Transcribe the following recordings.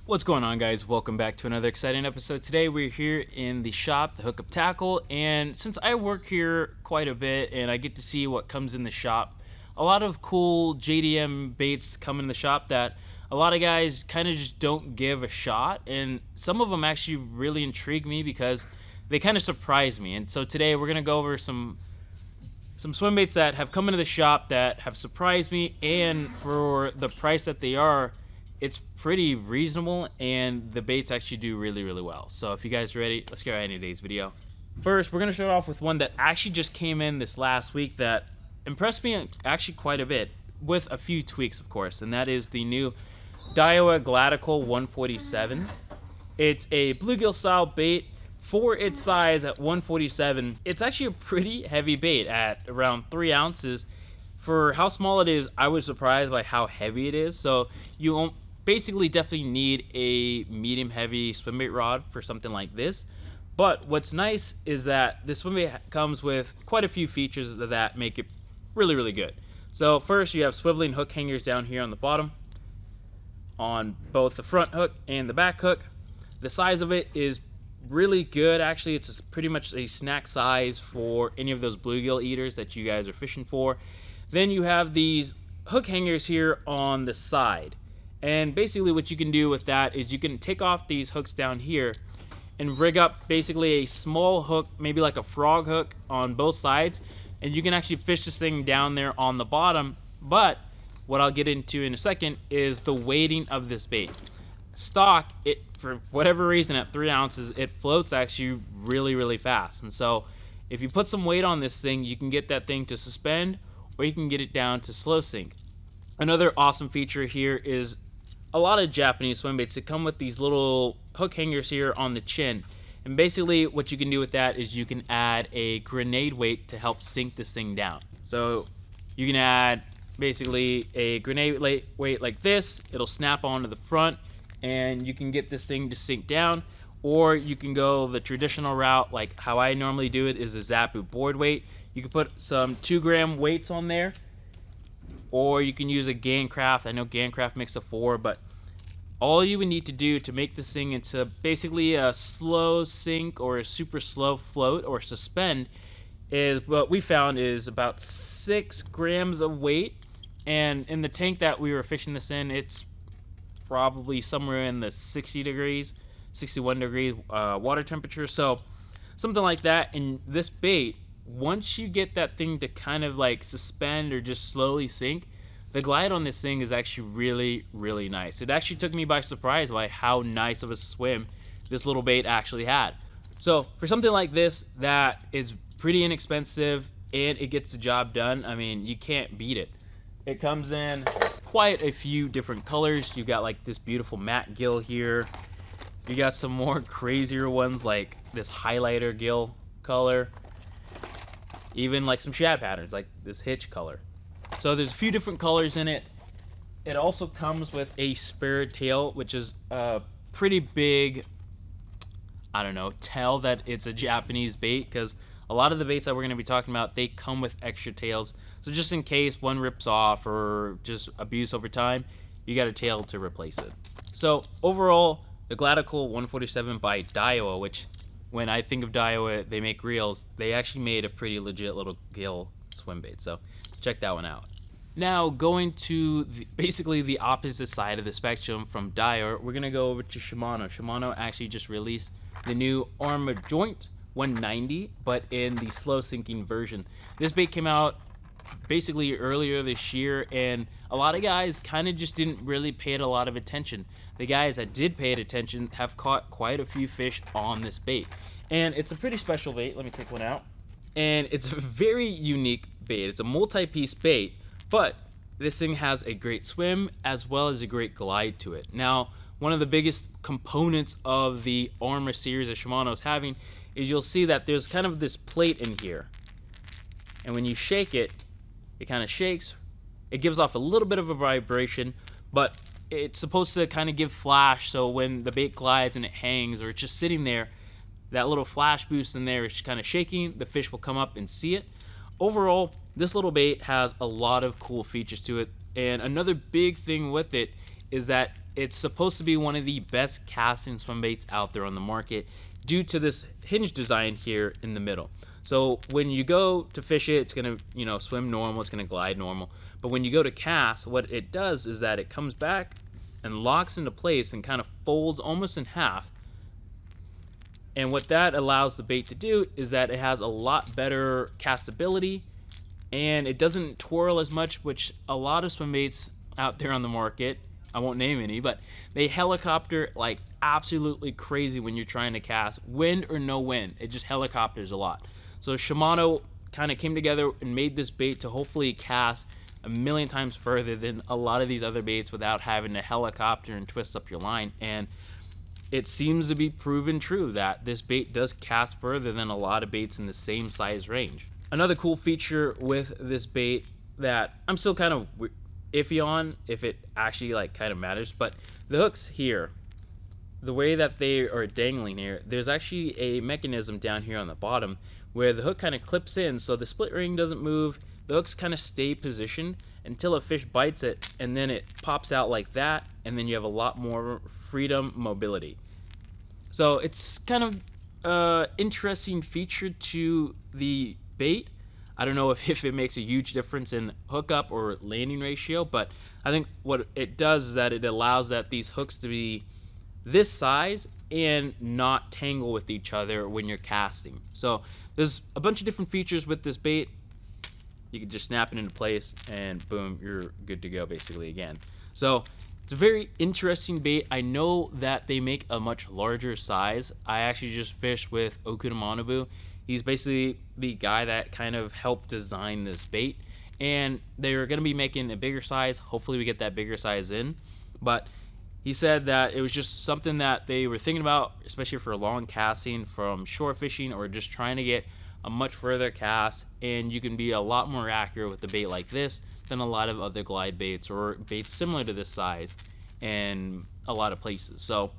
What's going on, guys? Welcome back to another exciting episode. Today we're here in the shop, the Hookup Tackle, and since I work here quite a bit and I get to see what comes in the shop, a lot of cool JDM baits come in the shop that a lot of guys kind of just don't give a shot, and some of them actually really intrigue me because they kind of surprise me. And so today we're gonna go over some swim baits that have come into the shop that have surprised me, and for the price that they are, it's pretty reasonable, and the baits actually do really well. So if you guys are ready, let's get right into today's video. First, we're going to start off with one that actually just came in this last week that impressed me actually quite a bit, with a few tweaks of course, and that is the new Daiwa Gladical 147. It's a bluegill style bait. For its size at 147, it's actually a pretty heavy bait at around 3 ounces. For how small it is, I was surprised by how heavy it is. So you basically definitely need a medium heavy swim bait rod for something like this. But what's nice is that this swim bait comes with quite a few features that make it really good. So first, you have swiveling hook hangers down here on the bottom on both the front hook and the back hook. The size of it is really good. Actually, it's pretty much a snack size for any of those bluegill eaters that you guys are fishing for. Then you have these hook hangers here on the side, and basically what you can do with that is you can take off these hooks down here and rig up basically a small hook, maybe like a frog hook, on both sides, and you can actually fish this thing down there on the bottom. But what I'll get into in a second is the weighting of this bait. Stock, it, for whatever reason, at 3 ounces, it floats actually really fast. And so if you put some weight on this thing, you can get that thing to suspend, or you can get it down to slow sink. Another awesome feature here is a lot of Japanese swim baits that come with these little hook hangers here on the chin. And basically what you can do with that is you can add a grenade weight to help sink this thing down. So you can add basically a grenade weight like this. It'll snap onto the front, and you can get this thing to sink down. Or you can go the traditional route, like how I normally do it, is a Zappu board weight. You can put some 2-gram weights on there, or you can use a Gancraft. I know Gancraft makes a 4, but all you would need to do to make this thing into basically a slow sink or a super slow float or suspend is what we found is about 6 grams of weight. And in the tank that we were fishing this in, it's probably somewhere in the 61 degrees water temperature. So something like that. And this bait, once you get that thing to kind of like suspend or just slowly sink, the glide on this thing is actually really nice. It actually took me by surprise by how nice of a swim this little bait actually had. So for something like this that is pretty inexpensive and it gets the job done, I mean, you can't beat it. It comes in quite a few different colors. You got like this beautiful matte gill here. You got some more crazier ones like this highlighter gill color. Even like some shad patterns like this hitch color. So there's a few different colors in it. It also comes with a spare tail, which is a pretty big, I don't know, tell that it's a Japanese bait, because a lot of the baits that we're going to be talking about, they come with extra tails. So just in case one rips off or just abuse over time, you got a tail to replace it. So overall, the Gladical 147 by Daiwa, which when I think of Daiwa, they make reels. They actually made a pretty legit little gill swim bait, so check that one out. Now, going to basically the opposite side of the spectrum from Daiwa, we're gonna go over to Shimano. Shimano actually just released the new Arma Joint 190, but in the slow sinking version. This bait came out basically earlier this year, and a lot of guys kind of just didn't really pay it a lot of attention. The guys that did pay it attention have caught quite a few fish on this bait, and it's a pretty special bait. Let me take one out. And it's a very unique bait. It's a multi-piece bait, but this thing has a great swim as well as a great glide to it. Now, one of the biggest components of the Arma series that Shimano is having is you'll see that there's kind of this plate in here, and when you shake it, it kind of shakes. It gives off a little bit of a vibration, but it's supposed to kind of give flash, so when the bait glides and it hangs or it's just sitting there, that little flash boost in there is kind of shaking. The fish will come up and see it. Overall, this little bait has a lot of cool features to it, and another big thing with it is that it's supposed to be one of the best casting swim baits out there on the market due to this hinge design here in the middle. So when you go to fish it, it's gonna, swim normal, it's gonna glide normal. But when you go to cast, what it does is that it comes back and locks into place and kind of folds almost in half. And what that allows the bait to do is that it has a lot better castability, and it doesn't twirl as much, which a lot of swim baits out there on the market, I won't name any, but they helicopter like absolutely crazy when you're trying to cast, wind or no wind. It just helicopters a lot. So Shimano kind of came together and made this bait to hopefully cast a million times further than a lot of these other baits without having to helicopter and twist up your line. And it seems to be proven true that this bait does cast further than a lot of baits in the same size range. Another cool feature with this bait that I'm still kind of iffy on if it actually like kind of matters, but the hooks here, the way that they are dangling here, there's actually a mechanism down here on the bottom where the hook kind of clips in, so the split ring doesn't move. The hooks kind of stay positioned until a fish bites it, and then it pops out like that, and then you have a lot more freedom mobility. So it's kind of interesting feature to the bait. I don't know if it makes a huge difference in hookup or landing ratio, but I think what it does is that it allows that these hooks to be this size and not tangle with each other when you're casting. So there's a bunch of different features with this bait. You can just snap it into place and boom, you're good to go basically again. So it's a very interesting bait. I know that they make a much larger size. I actually just fished with Okunamonobu. He's basically the guy that kind of helped design this bait, and they're going to be making a bigger size. Hopefully we get that bigger size in, but he said that it was just something that they were thinking about, especially for long casting from shore fishing or just trying to get a much further cast, and you can be a lot more accurate with the bait like this than a lot of other glide baits or baits similar to this size in a lot of places. So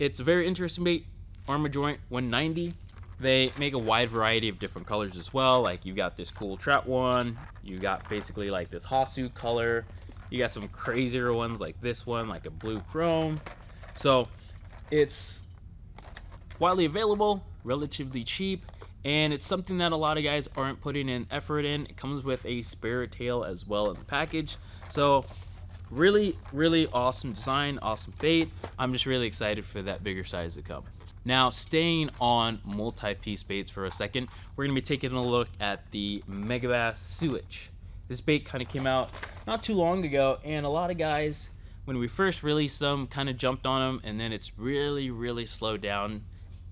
it's a very interesting bait. Arma joint 190. They make a wide variety of different colors as well. Like you got this cool trout one, you got basically like this Hasu color, you got some crazier ones like this one, like a blue chrome. So it's widely available, relatively cheap, and it's something that a lot of guys aren't putting in effort in. It comes with a spare tail as well in the package. So really, really awesome design, awesome bait. I'm just really excited for that bigger size to come. Now, staying on multi-piece baits for a second, we're going to be taking a look at the Megabass SuWitch. This bait kind of came out not too long ago, and a lot of guys, when we first released them, kind of jumped on them, and then it's really, really slowed down.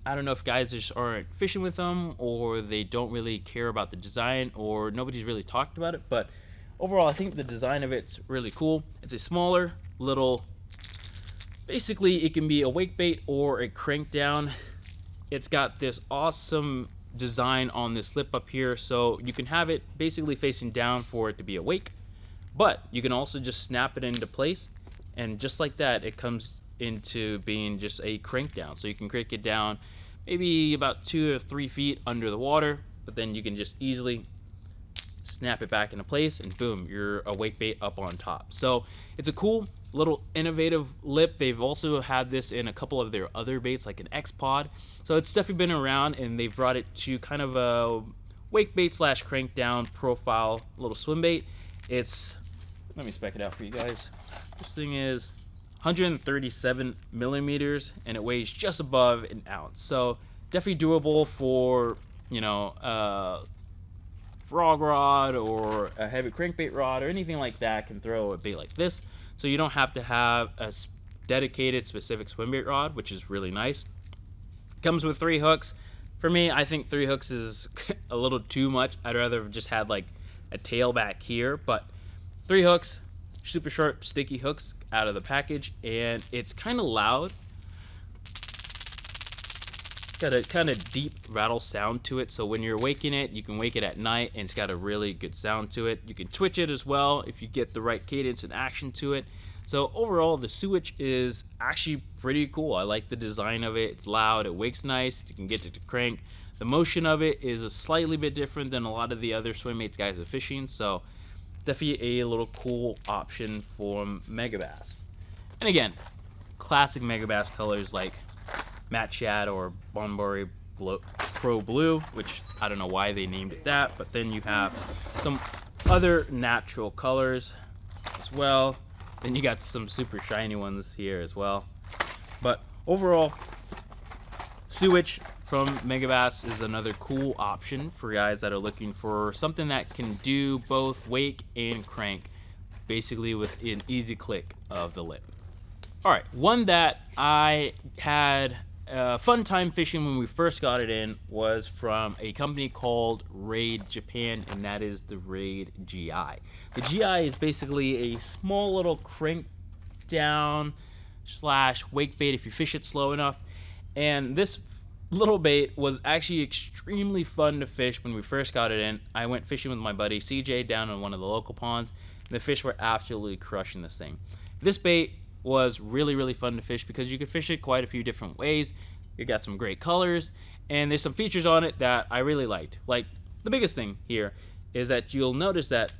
I don't know if guys just aren't fishing with them, or they don't really care about the design, or nobody's really talked about it, but overall, I think the design of it's really cool. It's a smaller, little, basically it can be a wake bait or a crank down. It's got this awesome design on this lip up here, so you can have it basically facing down for it to be a wake, but you can also just snap it into place, and just like that it comes into being just a crank down. So you can crank it down maybe about 2 or 3 feet under the water, but then you can just easily snap it back into place and boom, you're a wake bait up on top. So it's a cool little innovative lip. They've also had this in a couple of their other baits like an X-Pod, so it's definitely been around, and they've brought it to kind of a wake bait slash crank down profile little swim bait. It's, let me spec it out for you guys. This thing is 137 millimeters and it weighs just above an ounce, so definitely doable for, you know, frog rod or a heavy crankbait rod or anything like that can throw a bait like this. So you don't have to have a dedicated specific swim bait rod, which is really nice. Comes with 3 hooks. For me, I think 3 hooks is a little too much. I'd rather have just had like a tail back here, but 3 hooks, super sharp sticky hooks out of the package, and it's kind of loud. Got a kind of deep rattle sound to it, so when you're waking it, you can wake it at night and it's got a really good sound to it. You can twitch it as well if you get the right cadence and action to it. So overall, the SuWitch is actually pretty cool. I like the design of it. It's loud, it wakes nice, you can get it to crank. The motion of it is a slightly bit different than a lot of the other Swimbaits guys are fishing, so definitely a little cool option for Megabass. And again, classic Megabass colors like Matte Shad or Bonbori Pro Blue, which I don't know why they named it that, but then you have some other natural colors as well. Then you got some super shiny ones here as well. But overall, SuWitch from Megabass is another cool option for guys that are looking for something that can do both wake and crank, basically with an easy click of the lip. Alright, one that I had a fun time fishing when we first got it in was from a company called Raid Japan, and that is the Raid GI. The GI is basically a small little crank down slash wake bait if you fish it slow enough. And this little bait was actually extremely fun to fish when we first got it in. I went fishing with my buddy CJ down in one of the local ponds. The fish were absolutely crushing this thing. This bait was really fun to fish because you could fish it quite a few different ways. It got some great colors, and there's some features on it that I really liked. Like, the biggest thing here is that you'll notice that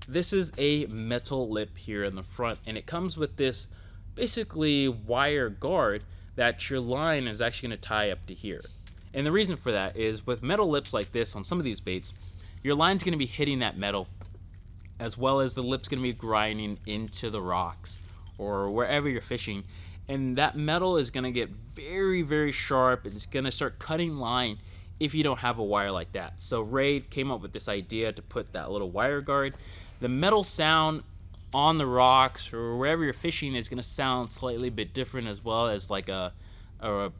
this is a metal lip here in the front, and it comes with this basically wire guard that your line is actually going to tie up to here. And the reason for that is with metal lips like this on some of these baits, your line's going to be hitting that metal, as well as the lip's going to be grinding into the rocks or wherever you're fishing, and that metal is going to get very sharp, and it's going to start cutting line if you don't have a wire like that. So Raid came up with this idea to put that little wire guard. The metal sound on the rocks or wherever you're fishing is going to sound slightly bit different, as well as like a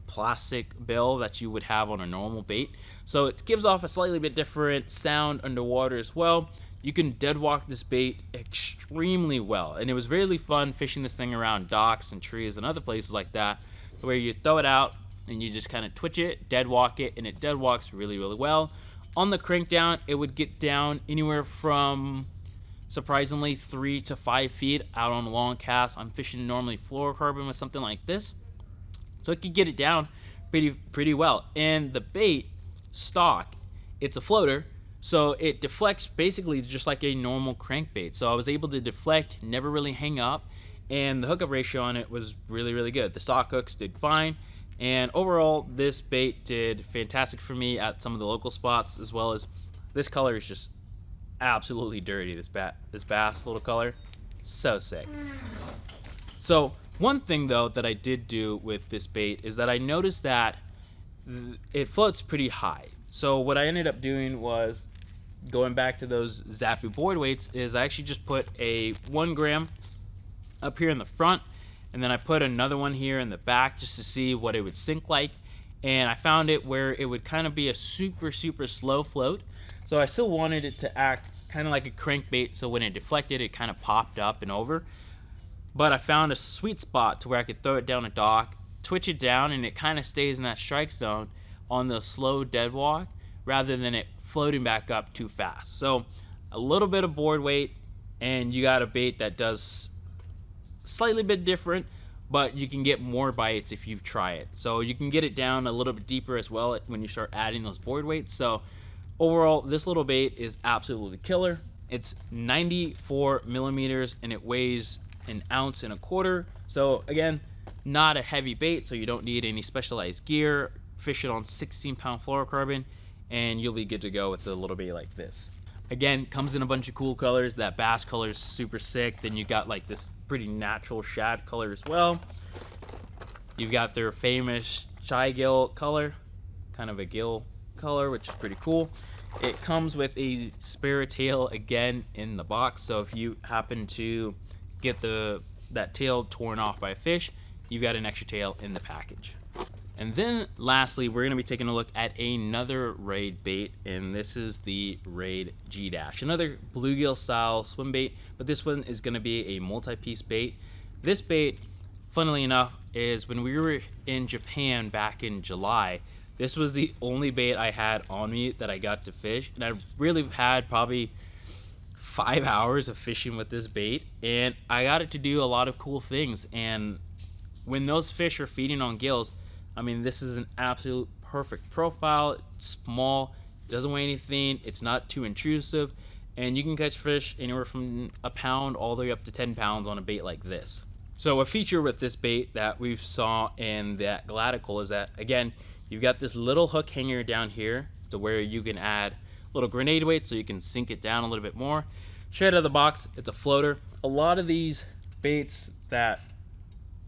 plastic bill that you would have on a normal bait. So it gives off a slightly bit different sound underwater as well. You can dead walk this bait extremely well, and it was really fun fishing this thing around docks and trees and other places like that, where you throw it out and you just kind of twitch it, dead walk it, and it dead walks really well. On the crank down, it would get down anywhere from surprisingly 3 to 5 feet out on a long cast. I'm fishing normally fluorocarbon with something like this, so it could get it down pretty well. And the bait stock, it's a floater, so it deflects basically just like a normal crankbait. So I was able to deflect, never really hang up, and the hookup ratio on it was really good. The stock hooks did fine, and overall this bait did fantastic for me at some of the local spots, as well as this color is just absolutely dirty. This bass little color, so sick. So one thing though that I did do with this bait is that I noticed that it floats pretty high. So what I ended up doing was going back to those Zappu board weights, is I actually just put a 1 gram up here in the front, and then I put another one here in the back just to see what it would sink like. And I found it where it would kind of be a super slow float. So I still wanted it to act kind of like a crankbait, so when it deflected, it kind of popped up and over. But I found a sweet spot to where I could throw it down a dock, twitch it down, and it kind of stays in that strike zone on the slow dead walk rather than it floating back up too fast. So a little bit of board weight, and you got a bait that does slightly bit different, but you can get more bites if you try it. So you can get it down a little bit deeper as well when you start adding those board weights. So overall, this little bait is absolutely killer. It's 94 millimeters and it weighs 1.25 ounces. So again, not a heavy bait, so you don't need any specialized gear. Fish it on 16-pound fluorocarbon and you'll be good to go with a little bait like this. Again, comes in a bunch of cool colors. That bass color is super sick. Then you got like this pretty natural shad color as well. You've got their famous shy gill color, kind of a gill color, which is pretty cool. It comes with a spare tail again in the box, so if you happen to get that tail torn off by a fish, you've got an extra tail in the package. And then lastly, we're going to be taking a look at another Raid bait, and this is the Raid G-Dash, another bluegill style swim bait, but this one is going to be a multi-piece bait. This bait, funnily enough, is when we were in Japan back in July, this was the only bait I had on me that I got to fish, and I really had probably 5 hours of fishing with this bait, and I got it to do a lot of cool things. And when those fish are feeding on gills, I mean, this is an absolute perfect profile. It's small, doesn't weigh anything, it's not too intrusive, and you can catch fish anywhere from a pound all the way up to 10 pounds on a bait like this. So a feature with this bait that we've saw in that Gladical is that, again, you've got this little hook hanger down here to where you can add little grenade weight so you can sink it down a little bit more. Straight out of the box, it's a floater. A lot of these baits that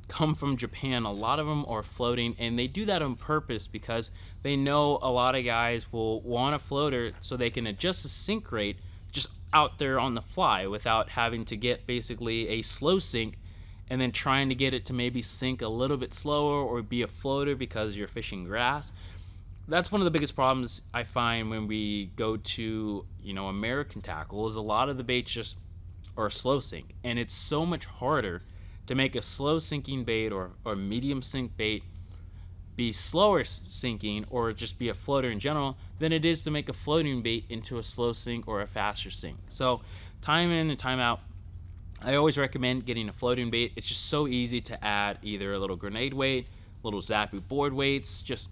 come from Japan, a lot of them are floating, and they do that on purpose because they know a lot of guys will want a floater so they can adjust the sink rate just out there on the fly without having to get basically a slow sink and then trying to get it to maybe sink a little bit slower or be a floater because you're fishing grass. That's one of the biggest problems I find when we go to, American tackle, is a lot of the baits just are slow sink, and it's so much harder to make a slow sinking bait or medium sink bait be slower sinking or just be a floater in general than it is to make a floating bait into a slow sink or a faster sink. So time in and time out, I always recommend getting a floating bait. It's just so easy to add either a little grenade weight, little Zappu board weights, just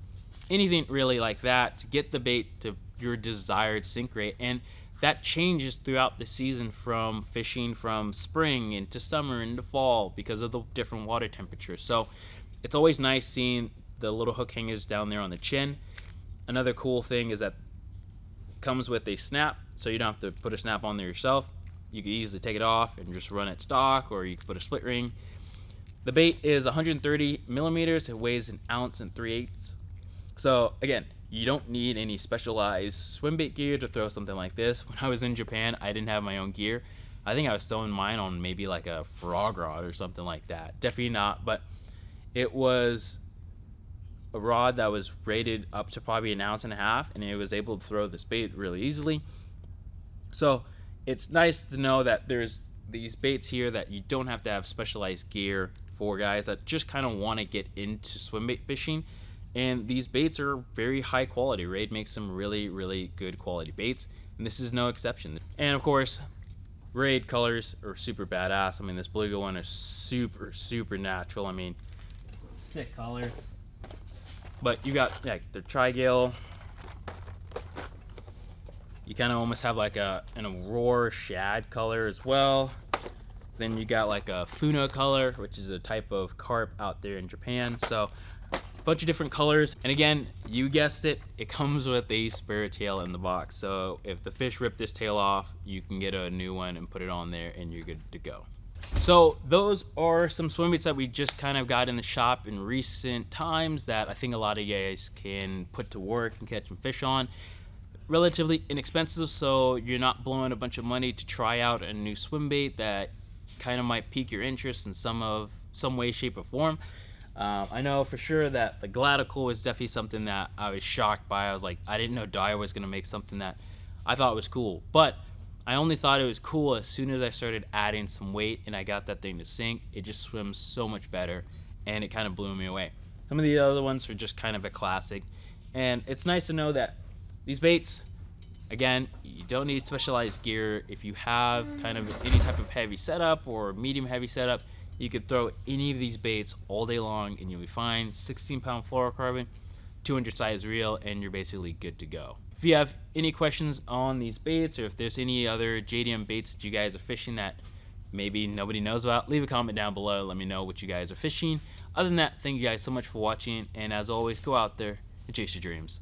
anything really like that to get the bait to your desired sink rate. And that changes throughout the season from fishing from spring into summer into fall because of the different water temperatures. So it's always nice seeing the little hook hangers down there on the chin. Another cool thing is that it comes with a snap, so you don't have to put a snap on there yourself. You can easily take it off and just run it stock, or you can put a split ring. The bait is 130 millimeters. It weighs 1 ounce and 3/8. So again, you don't need any specialized swim bait gear to throw something like this. When I was in Japan, I didn't have my own gear. I think I was throwing mine on maybe like a frog rod or something like that. Definitely not, but it was a rod that was rated up to probably 1.5 ounces, and it was able to throw this bait really easily. So it's nice to know that there's these baits here that you don't have to have specialized gear for guys that just kind of want to get into swim bait fishing. And these baits are very high quality. Raid makes some really, really good quality baits, and this is no exception. And of course, Raid colors are super badass. I mean, this bluegill one is super, super natural. I mean, sick color. But you got like the trigill. You kind of almost have like an aurora shad color as well. Then you got like a funa color, which is a type of carp out there in Japan. So a bunch of different colors. And again, you guessed it, it comes with a spare tail in the box. So if the fish rip this tail off, you can get a new one and put it on there and you're good to go. So those are some swim baits that we just kind of got in the shop in recent times that I think a lot of you guys can put to work and catch some fish on. Relatively inexpensive, so you're not blowing a bunch of money to try out a new swim bait that kind of might pique your interest in some way, shape, or form. I know for sure that the Gladical was definitely something that I was shocked by. I was like, I didn't know Daiwa was going to make something that I thought was cool. But I only thought it was cool as soon as I started adding some weight and I got that thing to sink. It just swims so much better, and it kind of blew me away. Some of the other ones are just kind of a classic. And it's nice to know that these baits, again, you don't need specialized gear. If you have kind of any type of heavy setup or medium heavy setup, you could throw any of these baits all day long and you'll be fine. 16-pound fluorocarbon, 200 size reel, and you're basically good to go. If you have any questions on these baits, or if there's any other JDM baits that you guys are fishing that maybe nobody knows about, leave a comment down below. Let me know what you guys are fishing. Other than that, thank you guys so much for watching, and as always, go out there and chase your dreams.